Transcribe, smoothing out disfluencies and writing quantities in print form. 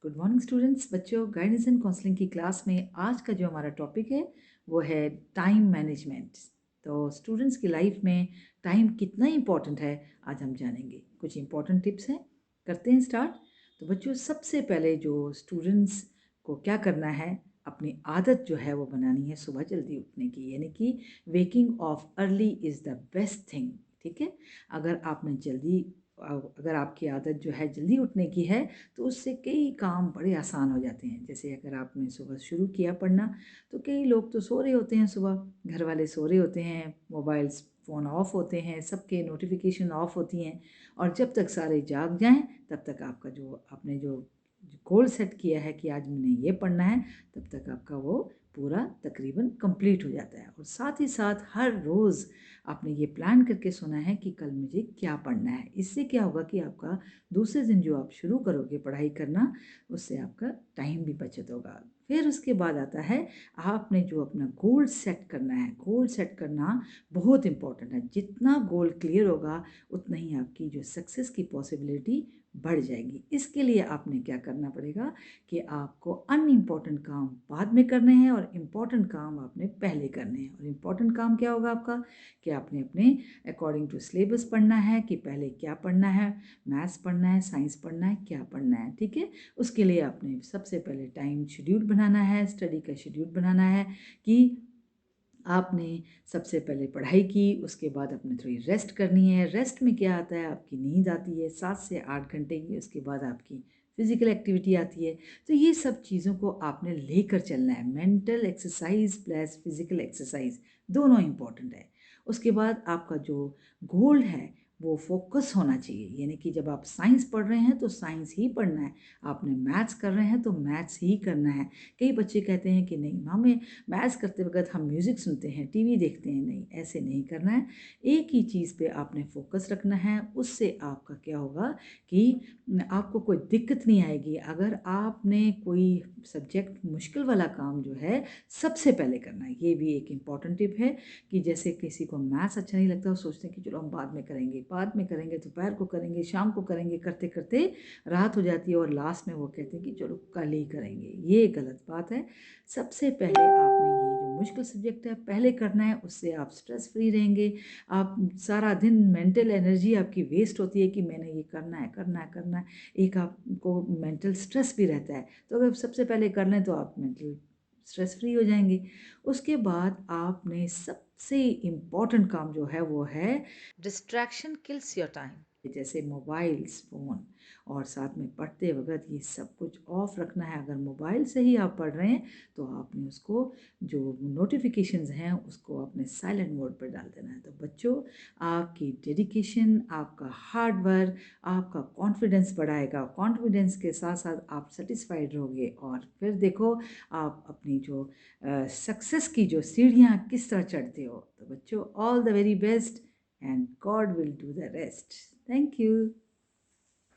Good morning students. बच्चों, guidance and counselling की class में आज का जो हमारा टॉपिक है वो है टाइम मैनेजमेंट। तो स्टूडेंट्स की लाइफ में टाइम कितना इम्पोर्टेंट है आज हम जानेंगे। कुछ इम्पोर्टेंट टिप्स हैं, करते हैं स्टार्ट। तो बच्चों, सबसे पहले जो स्टूडेंट्स को क्या करना है, अपनी आदत जो है वो बनानी है सुबह जल्दी उठने की, यानी कि waking of early is the best thing. ठीक है, अगर आपने जल्दी अगर आपकी आदत जो है जल्दी उठने की है तो उससे कई काम बड़े आसान हो जाते हैं। जैसे अगर आपने सुबह शुरू किया पढ़ना, तो कई लोग तो सो रहे होते हैं, सुबह घर वाले सो रहे होते हैं, मोबाइल्स फ़ोन ऑफ होते हैं, सबके नोटिफिकेशन ऑफ होती हैं, और जब तक सारे जाग जाएं तब तक आपका जो आपने जो गोल सेट किया है कि आज मैंने ये पढ़ना है, तब तक आपका वो पूरा तकरीबन कंप्लीट हो जाता है। और साथ ही साथ हर रोज़ आपने ये प्लान करके सोना है कि कल मुझे क्या पढ़ना है। इससे क्या होगा कि आपका दूसरे दिन जो आप शुरू करोगे पढ़ाई करना, उससे आपका टाइम भी बचत होगा। फिर उसके बाद आता है आपने जो अपना गोल सेट करना है। गोल सेट करना बहुत इम्पॉर्टेंट है। जितना गोल क्लियर होगा उतना ही आपकी जो सक्सेस की पॉसिबिलिटी बढ़ जाएगी। इसके लिए आपने क्या करना पड़ेगा कि आपको अनइम्पॉर्टेंट काम बाद में करने हैं और इम्पॉर्टेंट काम आपने पहले करने हैं। और इम्पॉर्टेंट काम क्या होगा आपका कि आपने अपने अकॉर्डिंग टू सिलेबस पढ़ना है कि पहले क्या पढ़ना है, मैथ्स पढ़ना है, साइंस पढ़ना है, क्या पढ़ना है। ठीक है, उसके लिए आपने सबसे पहले टाइम शेड्यूल बनाना है, स्टडी का शेड्यूल बनाना है कि आपने सबसे पहले पढ़ाई की, उसके बाद अपने थोड़ी रेस्ट करनी है। रेस्ट में क्या आता है, आपकी नींद आती है 7 से 8 घंटे की, उसके बाद आपकी फिजिकल एक्टिविटी आती है। तो ये सब चीज़ों को आपने लेकर चलना है। Mental exercise plus physical exercise दोनों इम्पॉर्टेंट है। उसके बाद आपका जो गोल है वो फोकस होना चाहिए, यानी कि जब आप साइंस पढ़ रहे हैं तो साइंस ही पढ़ना है, आपने मैथ्स कर रहे हैं तो मैथ्स ही करना है। कई बच्चे कहते हैं कि नहीं हमें मैथ्स करते वक्त हम म्यूज़िक सुनते हैं, टीवी देखते हैं। नहीं, ऐसे नहीं करना है। एक ही चीज़ पे आपने फोकस रखना है। उससे आपका क्या होगा कि आपको कोई दिक्कत नहीं आएगी। अगर आपने कोई सब्जेक्ट मुश्किल वाला काम जो है सबसे पहले करना है। ये भी एक इम्पॉर्टेंट टिप है कि जैसे किसी को मैथ्स अच्छा नहीं लगता, वो सोचते हैं कि चलो हम बाद में करेंगे, बाद में करेंगे, दोपहर को करेंगे, शाम को करेंगे, करते करते रात हो जाती है और लास्ट में वो कहते हैं कि चलो कल ही करेंगे। ये गलत बात है। सबसे पहले आपने ये जो मुश्किल सब्जेक्ट है पहले करना है, उससे आप स्ट्रेस फ्री रहेंगे। आप सारा दिन मेंटल एनर्जी आपकी वेस्ट होती है कि मैंने ये करना है करना है करना है, एक आपको मेंटल स्ट्रेस भी रहता है। तो अगर सबसे पहले कर लें तो आप मेंटल स्ट्रेस फ्री हो जाएंगे। उसके बाद आपने सबसे इम्पॉर्टेंट काम जो है वो है डिस्ट्रैक्शन किल्स योर टाइम। जैसे मोबाइल्स, फ़ोन, और साथ में पढ़ते वक्त ये सब कुछ ऑफ रखना है। अगर मोबाइल से ही आप पढ़ रहे हैं तो आपने उसको जो नोटिफिकेशंस हैं उसको अपने साइलेंट मोड पर डाल देना है। तो बच्चों, आपकी डेडिकेशन, आपका हार्ड वर्क आपका कॉन्फिडेंस बढ़ाएगा। कॉन्फिडेंस के साथ साथ आप सेटिस्फाइड रहोगे और फिर देखो आप अपनी जो सक्सेस की जो सीढ़ियाँ किस तरह चढ़ते हो। तो बच्चों, all the very best and God will do the rest. Thank you.